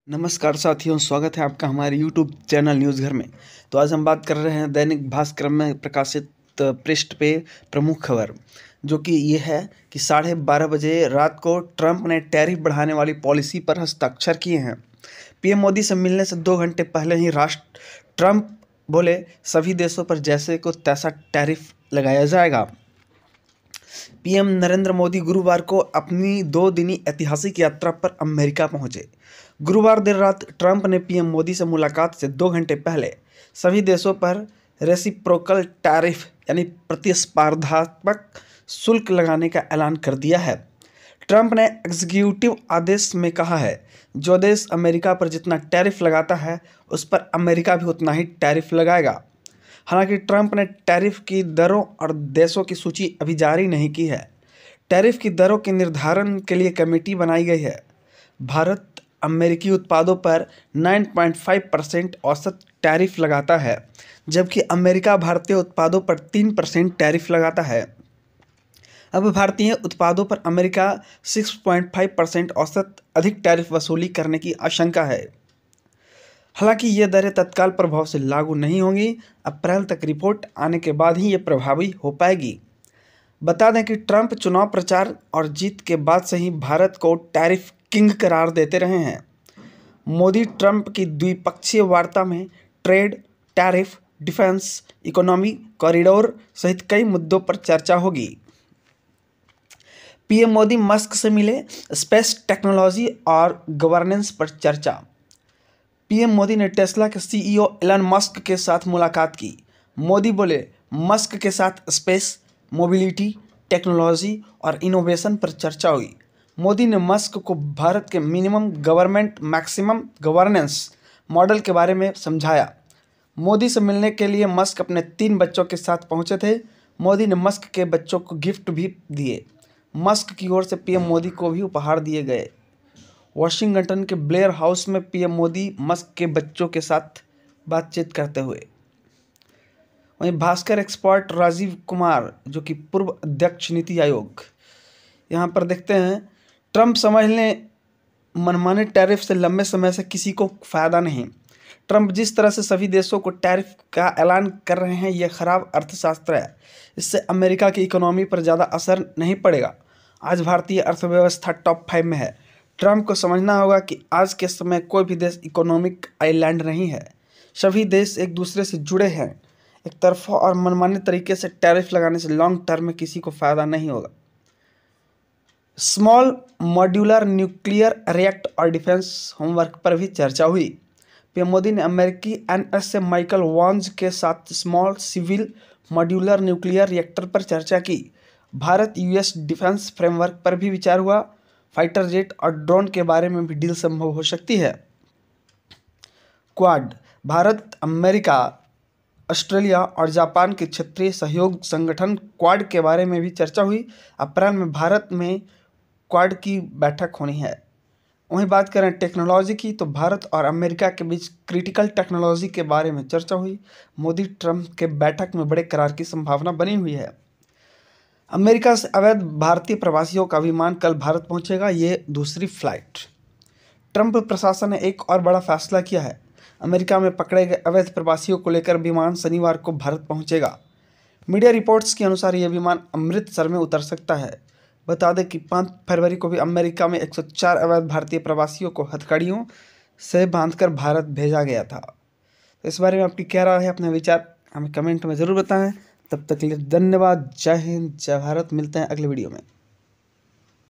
नमस्कार साथियों, स्वागत है आपका हमारे यूट्यूब चैनल न्यूज़ घर में। तो आज हम बात कर रहे हैं दैनिक भास्कर में प्रकाशित पृष्ठ पे प्रमुख खबर, जो कि ये है कि 12:30 बजे रात को ट्रंप ने टैरिफ बढ़ाने वाली पॉलिसी पर हस्ताक्षर किए हैं। पीएम मोदी से मिलने से 2 घंटे पहले ही ट्रंप बोले, सभी देशों पर जैसे को तैसा टैरिफ लगाया जाएगा। पीएम नरेंद्र मोदी गुरुवार को अपनी 2 दिनी ऐतिहासिक यात्रा पर अमेरिका पहुंचे। गुरुवार देर रात ट्रंप ने पीएम मोदी से मुलाकात से 2 घंटे पहले सभी देशों पर रेसिप्रोकल टैरिफ यानी प्रतिस्पर्धात्मक शुल्क लगाने का ऐलान कर दिया है। ट्रंप ने एग्जीक्यूटिव आदेश में कहा है, जो देश अमेरिका पर जितना टैरिफ लगाता है उस पर अमेरिका भी उतना ही टैरिफ लगाएगा। हालांकि ट्रंप ने टैरिफ की दरों और देशों की सूची अभी जारी नहीं की है। टैरिफ की दरों के निर्धारण के लिए कमेटी बनाई गई है। भारत अमेरिकी उत्पादों पर 9.5% औसत टैरिफ लगाता है, जबकि अमेरिका भारतीय उत्पादों पर 3% टैरिफ लगाता है। अब भारतीय उत्पादों पर अमेरिका 6.5% औसत अधिक टैरिफ वसूली करने की आशंका है। हालांकि ये दरें तत्काल प्रभाव से लागू नहीं होंगी। अप्रैल तक रिपोर्ट आने के बाद ही ये प्रभावी हो पाएगी। बता दें कि ट्रंप चुनाव प्रचार और जीत के बाद से ही भारत को टैरिफ किंग करार देते रहे हैं। मोदी ट्रंप की द्विपक्षीय वार्ता में trade, tariff, defence, economy corridor सहित कई मुद्दों पर चर्चा होगी। पीएम मोदी मस्क से मिले, स्पेस टेक्नोलॉजी और गवर्नेंस पर चर्चा। पीएम मोदी ने टेस्ला के सीईओ एलन मस्क के साथ मुलाकात की। मोदी बोले, मस्क के साथ स्पेस, मोबिलिटी, टेक्नोलॉजी और इनोवेशन पर चर्चा हुई। मोदी ने मस्क को भारत के minimum government maximum governance model के बारे में समझाया। मोदी से मिलने के लिए मस्क अपने 3 बच्चों के साथ पहुंचे थे। मोदी ने मस्क के बच्चों को गिफ्ट भी दिए। मस्क की ओर से पीएम मोदी को भी उपहार दिए गए। वाशिंगटन के ब्लेयर हाउस में पीएम मोदी मस्क के बच्चों के साथ बातचीत करते हुए। वहीं भास्कर एक्सपर्ट राजीव कुमार, जो कि पूर्व अध्यक्ष नीति आयोग, यहाँ पर देखते हैं, ट्रंप समझ लें मनमाने टैरिफ से लंबे समय से किसी को फ़ायदा नहीं। ट्रंप जिस तरह से सभी देशों को टैरिफ का ऐलान कर रहे हैं, यह खराब अर्थशास्त्र है। इससे अमेरिका की इकोनॉमी पर ज़्यादा असर नहीं पड़ेगा। आज भारतीय अर्थव्यवस्था टॉप 5 में है। ट्रंप को समझना होगा कि आज के समय कोई भी देश इकोनॉमिक आइलैंड नहीं है। सभी देश एक दूसरे से जुड़े हैं। एक तरफा और मनमाने तरीके से टैरिफ लगाने से लॉन्ग टर्म में किसी को फ़ायदा नहीं होगा। स्मॉल मॉड्यूलर न्यूक्लियर रिएक्टर और डिफेंस होमवर्क पर भी चर्चा हुई। पीएम मोदी ने अमेरिकी एनएसए माइकल वांज के साथ small civil modular nuclear reactor पर चर्चा की। भारत यूएस डिफेंस फ्रेमवर्क पर भी विचार हुआ। फाइटर जेट और ड्रोन के बारे में भी डील संभव हो सकती है। क्वाड, भारत, अमेरिका, ऑस्ट्रेलिया और जापान के क्षेत्रीय सहयोग संगठन क्वाड के बारे में भी चर्चा हुई। अप्रैल में भारत में क्वाड की बैठक होनी है। वहीं बात करें टेक्नोलॉजी की, तो भारत और अमेरिका के बीच क्रिटिकल टेक्नोलॉजी के बारे में चर्चा हुई। मोदी ट्रंप के बैठक में बड़े करार की संभावना बनी हुई है। अमेरिका से अवैध भारतीय प्रवासियों का विमान कल भारत पहुंचेगा। ये दूसरी फ्लाइट। ट्रंप प्रशासन ने एक और बड़ा फैसला किया है। अमेरिका में पकड़े गए अवैध प्रवासियों को लेकर विमान शनिवार को भारत पहुंचेगा। मीडिया रिपोर्ट्स के अनुसार यह विमान अमृतसर में उतर सकता है। बता दें कि 5 फरवरी को भी अमेरिका में 104 अवैध भारतीय प्रवासियों को हथकड़ियों से बांधकर भारत भेजा गया था। तो इस बारे में आपकी क्या राय है? अपने विचार हमें कमेंट में ज़रूर बताएं। तब तक के लिए धन्यवाद। जय हिंद, जय भारत। मिलते हैं अगले वीडियो में।